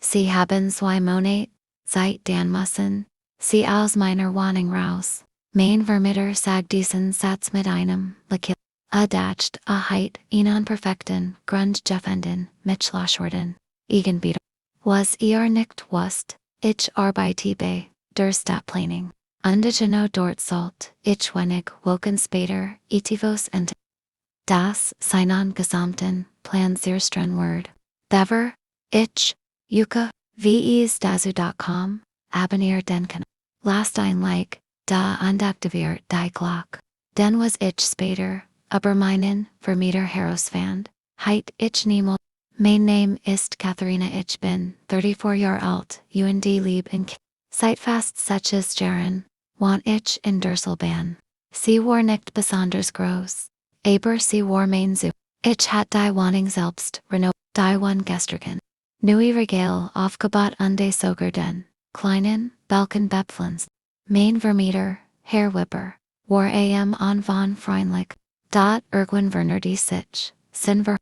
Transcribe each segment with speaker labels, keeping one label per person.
Speaker 1: Sie haben zwei Monate Zeit dan müssen, sie aus meiner Wohnung raus. Mein Vermieter sagt diesen Satz mit einem Lächeln. Dacht, heit, ihnen perfekten, Grund gefunden, misstrauisch worden. Eigenbedarf. Was ihr nicht wusst, ich arbeite bei der Stadtplanung. Undigeno dort sollt, ich wenig Wochen später, etwas entdeckte. Das seinen gesamten Plan sehr streng Word. Bever, ich, Yuka, ves dazu.com, abonnier denken. Last ein Like, da entdeckte wird die Glock. Den was ich später, aber meinen Vermieter herausfand, heit ich niemals. Mein Name ist Katharina, ich bin 34 Jahre alt, und lieb in Seit fast suches Jahren, want ich in Derselban. Sie war nicht besonders groß. Aber sie war mein Zoo. Ich hat die Wohnung selbst renoviert, die one gestrigen. Neue Regale aufgebaut und sogar den kleinen Balkenbepflanzt. Mein Vermieter, Herr Wipper, war von freundlich. Dort irgendwann Werner die sich, sind wir,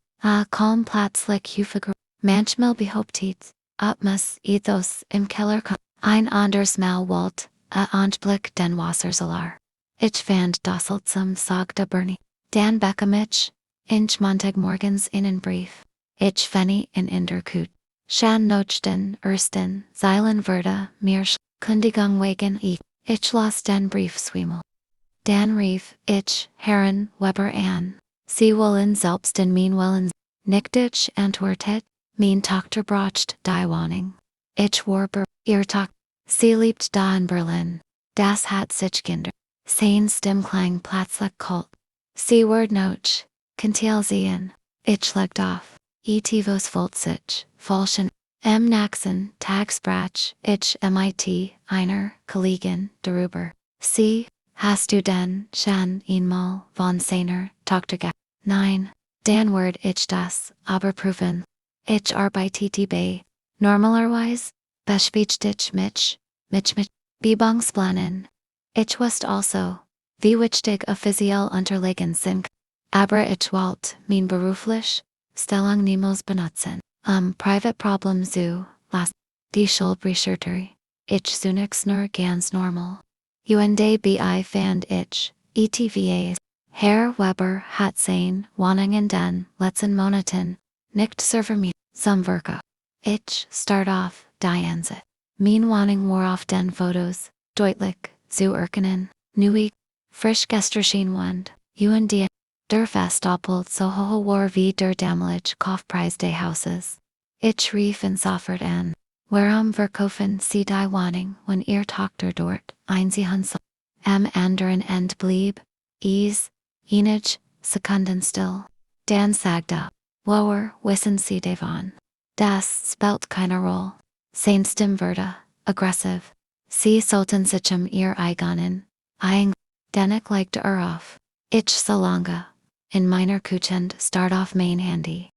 Speaker 1: kaum plötzlich häufiger. Manchmal behauptet, etwas ethos im Keller kommt. Ein anderes Mal wollte, Anblick den Wassersalar. Ich fand das seltsam, sagte Bernie. Dan bekam ich, inch Montagmorgens einen Brief. Ich fanny in der Kut. Shan nochten, ersten, Zeilen würde, mir Kündigung wegen ich las den Brief zweimal. Dan rief, ich, Herren, Weber an. Sie wollen selbst in mein Willen. Nicht ich antwortet, mein Tochter braucht die Wohnung. Ich war ihr Tochter. Sie lebt da in Berlin. Das hat sich Kinder. Sein Stimmklang plötzlich kalt. Sie ward noch, kantil sehen. Ich legt auf. Etwas volt sich, falschen. Nächsten Tagsbrach, ich mit einer Kollegin darüber. Sie, hast du denn schon einmal von seiner Tochter Nein, dann ward ich das, aber prüfen. Ich arbeitete bei, normalerweise, beschäftigt mich, Bebungsplanen. Ich wusste also, wie wichtig offiziell unterlegen sind. Aber ich wollte mein beruflich Stellung niemals benutzen. Privatproblem zu lassen. Die Schuldrecherche. Ich zunächst nur ganz normal. Und bi fand ich, etwas. Herr Weber hat sein Wohnung in den letzten Monaten nicht zur Vermietung zum Werke. Ich start auf die Ansicht. Mein Wohnung war auf den Fotos deutlich zu erkennen. Neu, frisch gestrichen und der fast doppelt so hoch war wie der damalige Kaufpreis des Hauses. Ich rief ihn sofort an. Warum verkaufen Sie die Wohnung, wenn Ihr Tochter dort einsehen soll? Am anderen Ende blieb einige Sekunden still. Dan sagte, woher wissen Sie davon? Das spielt keine Rolle. Sein Stimme wurde aggressiv. Sie sollten sich Ihr eigenen Dennoch legte auf. Ich solange in meiner Küche start auf mein Handy.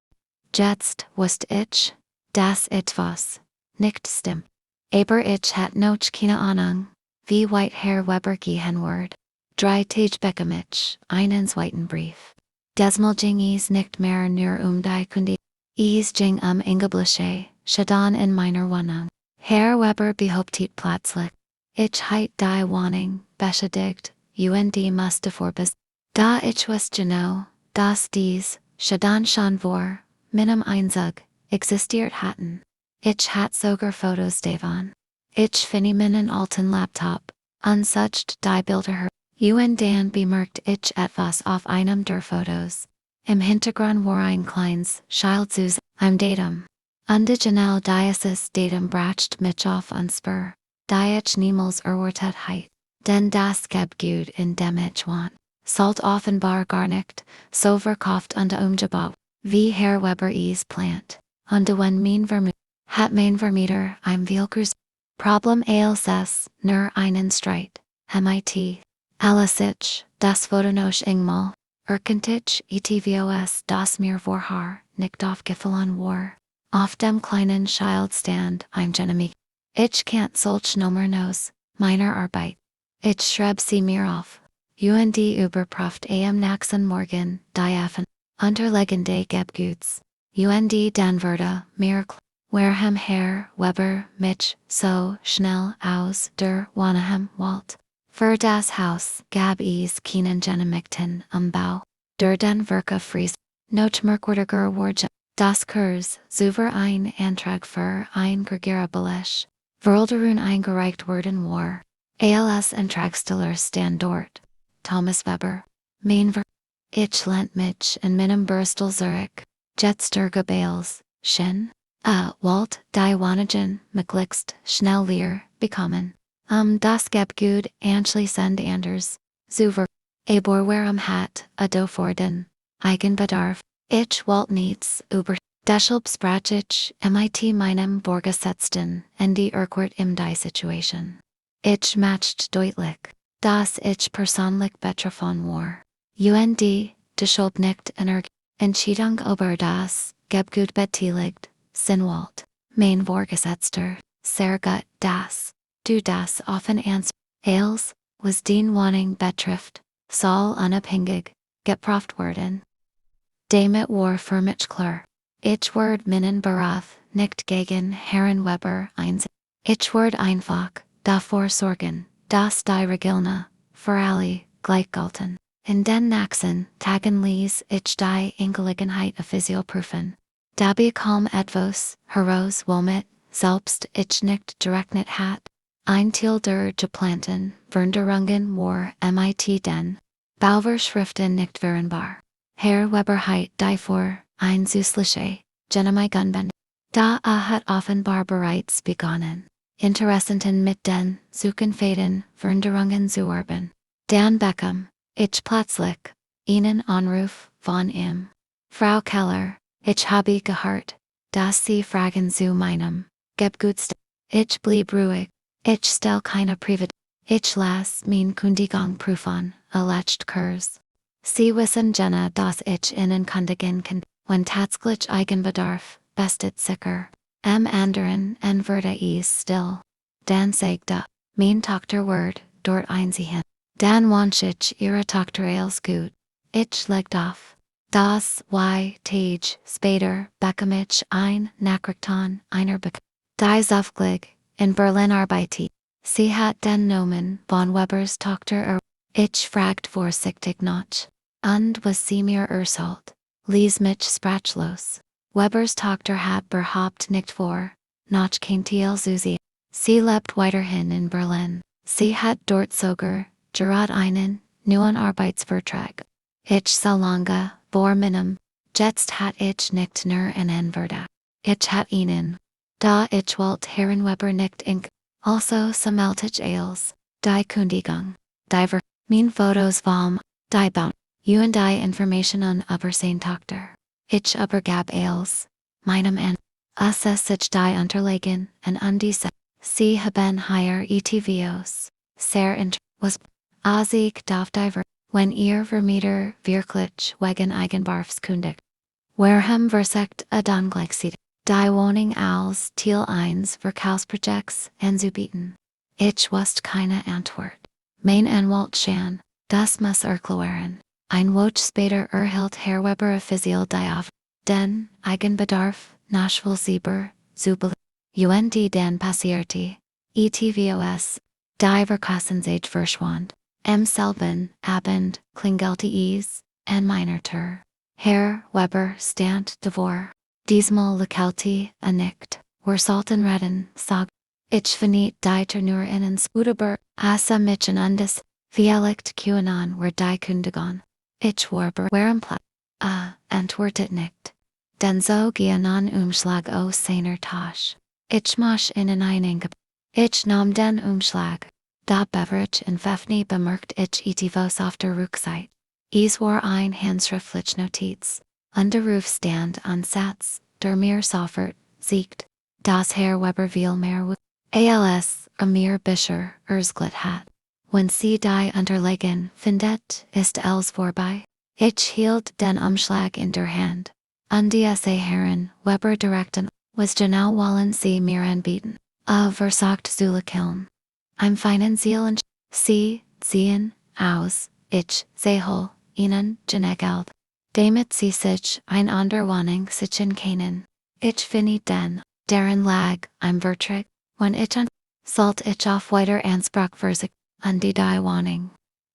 Speaker 1: Jetzt wusste ich, dass etwas nicht stimmt. Aber ich hat noch keine Ahnung, wie weit Herr Weber gehen wird. 3 Tage bekam ich einen zweiten Brief. Diesmal ging es nicht mehr nur die Kündigung. Es ging Engebliche, Schaden in meiner Wohnung. Herr Weber behauptet plötzlich, ich heit die Wohnung beschädigt, und musste vorbes. Da ich wusste genau, dass Schaden schon vor meinem Einzug existiert hatten. Ich hat sogar Fotos davon. Ich finde meinen alten Laptop, unsucht die Bilder und dann bemerkt ich etwas auf einem der Fotos. Im Hintergrund war ein kleines Schild zu Datum. Undigital Diocese Datum bracht mich auf Spur, die ich niemals erwartet heit. Denn das gibt gut in dem ich wohn. Sollt offenbar gar nicht, so verkauft und umgebaut, wie Herr Weber es plant. Und wenn mein Vermieter ein Wilkers Problem als nur einen Streit, mit. Alles ich, das wurde noch einmal, erkenntlich etwas, das mir vorher nicht aufgefallen war. Auf dem kleinen Schild stand ein Genomik. Ich kennt solch Nummern meiner Arbeit. Ich schreib sie mir auf. Und überprüft am nächsten Morgen die unterliegende Gebguts. Und dann wurde mir Wareham, Herr, Weber, Mich, so, schnell, aus, der, Wanaham, Walt. Für das Haus, gab es keinen Genehmigten Umbau. Der den Werke Fries. Not merkwürdiger Wort. Das Kurs, zuver ein Antrag für ein Gergerabelesch. Verlderun eingereicht worden war. ALS Antragsteller stand dort. Thomas Weber. Mainver. Ich lent mich in meinem Burstel Zurich. Jetsterge Bales, Shin. Walt, die Wanigen, McLixt, schnell leer, bekommen. Das gab gut, anschließend anders. Zuver. Warm hat, do for den. Eigenbedarf. Ich Walt nichts über. Deshalb sprach ich mit meinem Vorgesetzten in die Urquhart im die Situation. Ich matcht deutlich, dass ich persönlich betroffen war. Deshalb nicht Entscheidung über das, gab gut beteiligt, Walt. Mein Vorgesetzter, sehr gut, dass du das offen als, was den Wohnung betrifft, soll unabhängig, geprüft werden. Damit war für mich klar. Ich werde meinen Beruf nicht gegen Herrn Weber einsehen. Ich werde einfach dafür sorgen, dass die Regeln für alle gleich gelten. In den nächsten Tagen ließ ich die Angelegenheit offiziell prüfen. Dabei kam etwas heraus, womit selbst ich nicht gerechnet hat. Ein Teil der geplanten Veränderungen war mit den Bauvorschriften nicht vereinbar. Herr Weber hat die für ein süßliche Genehmigung. Da hat offenbar bereits begonnen, Interessenten mit den Suchenfäden Veränderungen zu arbeiten. Dan bekam ich plötzlich einen Anruf von ihm. Frau Keller, ich habe gehört, dass Sie Fragen zu meinem Gebgutst. Ich blieb ruhig, ich stell keine Privat. Ich las mein Kündigung prüfen, letzte Kurs. Sie wissen dass ich Ihnen kündigen kann, wenn tatsächlich Eigenbedarf bestet sicher. Anderen en würde es still. Dan sagte, mein Tochter wird dort einsehen. Dan wünsche ich ihre Tochter als gut. Ich legte auf. Das Tage später bekam ich ein Nachrichten einer die zufällig in Berlin arbeite. Sie hat den Namen von Webers Tochter Ich fragte vorsichtig nach. Und was sie mir erzählt, ließ mich sprachlos. Webers Tochter hat überhaupt nicht vor, nach Kantiel Susi. Sie lebt weiterhin in Berlin. Sie hat dort sogar gerade einen neuen Arbeitsvertrag. Ich so lange vor meinem Jetzt hat ich nicht nur einen Verdacht. Ich hat ihnen. Da ich wollte Herrn Weber nicht also sammelte ich als die Kündigung. Die mein Fotos vom die Baum. Und die Informationen über seine Tochter. Ich übergab als meinem sich die Unterlagen und diese. Sie haben hier etwas sehr was als ich darf die wenn ihr Vermieter wirklich wegen Eigenbedarfs kündigt. Wareham versagt dann gleich sieht. Die Wohnung als Teil 1 Verkaufsprojekts anzubieten. Ich wusste keine Antwort. Mein Anwalt schien, das muss erklären. Ein Woche später erhielt Herr Weber offiziell die auf. Den Eigenbedarf nachvollziehbar zu und dann passierte. Etwas. Die Verkaufsensage verschwand. Selben Abend klingelte es an meiner Tür. Herr Weber stand davor. Diesmal lächelte nicht. Wir sollten reden, sag. Ich verniet die Tür nur innen Spudeber, mich und das, vielleicht QAnon war die Kündigung. Ich war warm antwortet nicht. Denn so gehen an Umschlag aus seiner Tasche. Ich mosch in einen Ich nahm den Umschlag. Da Beverage in Pfeffni bemerkt ich etwas auf der Rückseite. Es war ein handschriftlich Notiz. Und der Ruf stand an Satz, der mir sofort siegt, dass Herr Weber viel mehr als mir bisher erzählt hat. Wenn sie die Unterlagen findet, ist es vorbei. Ich hielt den Umschlag in der Hand. Und diese Herren Weber direkten, was genau wollen sie mir anbieten? Versagt zu lächeln. Im finanziellen Sie sehen aus, ich sehe ihnen Geld. Damit sie sich ein ander Wohnung sichern können. Ich finde den Deren lag, I'm vertrig, when ich an, salt ich auf weiter ansprach versig, die Wohnung.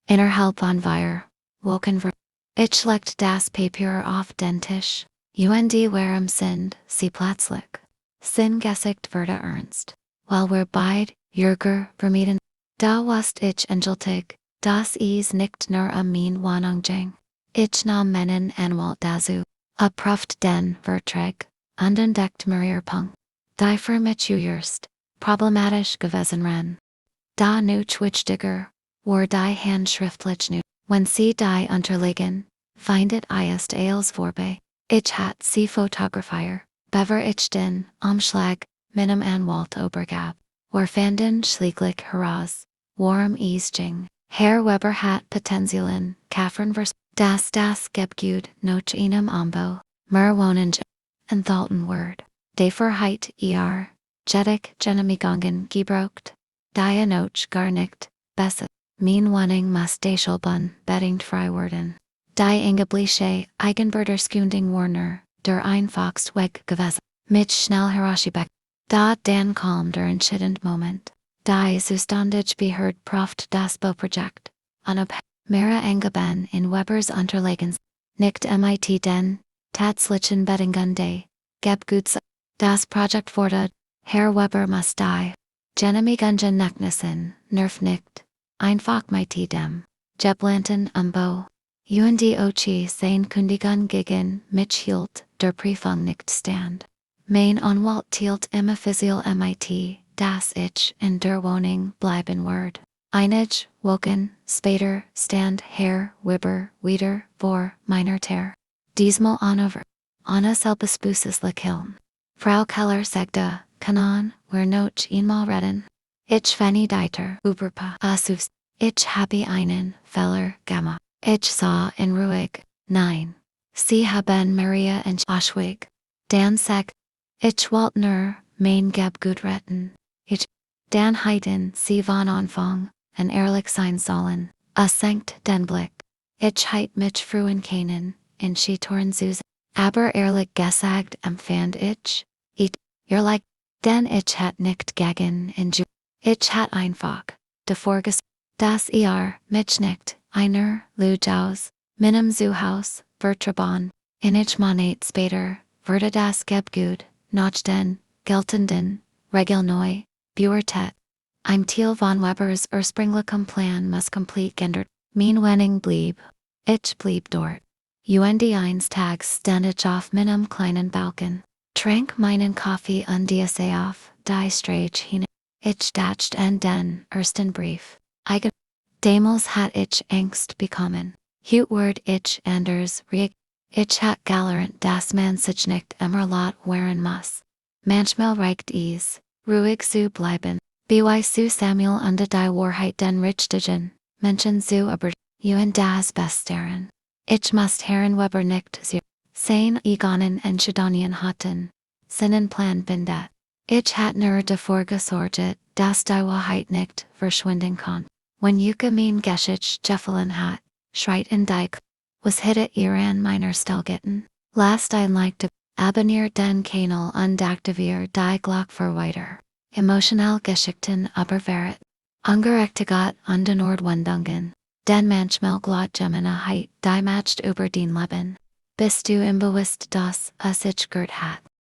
Speaker 1: Innerhalb von wir, woken ver, ich legt das Papier auf den Tisch, warum sind sie plötzlich, sin gesicht wurde ernst, while wir beid, Jürger, vermieden, da wast ich engeltig, das is nicht nur min Wohnung ging. Ich nahm meinen Anwalt dazu, prüft den Vertrag, und entdeckt Punkt. Die für mich juist, problematisch gewesen ren. Da nuch wichtiger, war die handschriftlich nu, wenn sie die unterlegen, findet ist als vorbei. Ich hat sie fotografier, bever ich den Umschlag, meinem Anwalt obergab, war fanden schlieglich heraus, warum is ging. Herr Weber hat Potenzialen, Kaffern vers, das Gebgut noch einem Ambo, mer wohnen enthalten word. Dafür heit jedig Genehmigung gebraucht, die noch gar nicht, besser, mein Wohnung muss deshalb bedingt frei werden. Die angebliche Eigenbedarfskündigung Warner, der einfachste Weg gewesen, mit schnell herausgebeck, da dann kam der entscheidende Moment. Die Zuständige Behörde prüft das Bauprojekt, ob mehr angeben in Webers Unterlegens, nicht mit den tatsächlichen Bedingungen des Gebguts. Das Projekt wurde, Herr Weber muss die Genehmigungen nachlassen, nerv nicht, einfach mit dem geplanten Umbau. Und sein Kündigung gegen mich hielt der Prüfung nicht stand. Mein Anwalt hielt immer offiziell mit, dass ich in der Wohnung bleiben werde. Einige Wochen später stand Herr Weber wieder vor meiner Tür. Diesmal ohne selbes Bußes lächeln. Frau Keller sagte, kann wir noch einmal reden? Ich fanny deiter Überpa Asus. Ich habe einen Fehler gemacht. Ich sah in ruhig, nein. Sie haben Maria und Aschwig. Dan sagt, ich wollte nur mein Gebgut retten. Dan heiten sie von Anfang an ehrlich sein sollen. Senkt den Blick. Ich heit mich frühen kennen, in sie torn Susan. Aber ehrlich gesagt empfand ich, ehrlich, denn ich hat nicht gegen in Ju. Ich hat einfach, davor dass mich nicht, einer, Lujaus, meinem Zuhaus, vertrauen. In ich Monat später, wurde das Gebgut, nach den, geltenden, Regel neu, beurteilt. Im Teil von Webers ursprünglichem Plan muss komplett geändert. Mein Wohnung blieb. Ich blieb dort. Eines Tages stand ich auf meinem kleinen Balkon, trank meinen Kaffee und die auf, die Straße hin. Ich dachte an den ersten Brief. Damals hat ich Angst bekommen. Heute werd ich anders reagieren. Ich hat gelernt, dass man sich nicht immer laut werden muss. Manchmal reicht es, ruhig zu bleiben. Wie zu Samuel und die Wahrheit den richtigen Menschen zu über und das Beste. Ich muss Herrn Weber nicht sein Egonen Entscheidungen hatten. Seinen Plan bindet. Ich hat nur davor gesorgt, dass die Wahrheit nicht verschwinden kann. Wenn Yuka mein Geschichte gefallen hat, schreit in Dike, was hätte ihr an meiner Stelle Last ein liked abonnier den Kanal und aktivier die Glock für weiter. Emotional Geschichten überwehret. Ungerechtigkeit und den Ordwendungen. Den manchmal Glotgemeine die matcht über den Leben. Bist du im Bewusst, dass es ich gehört hat.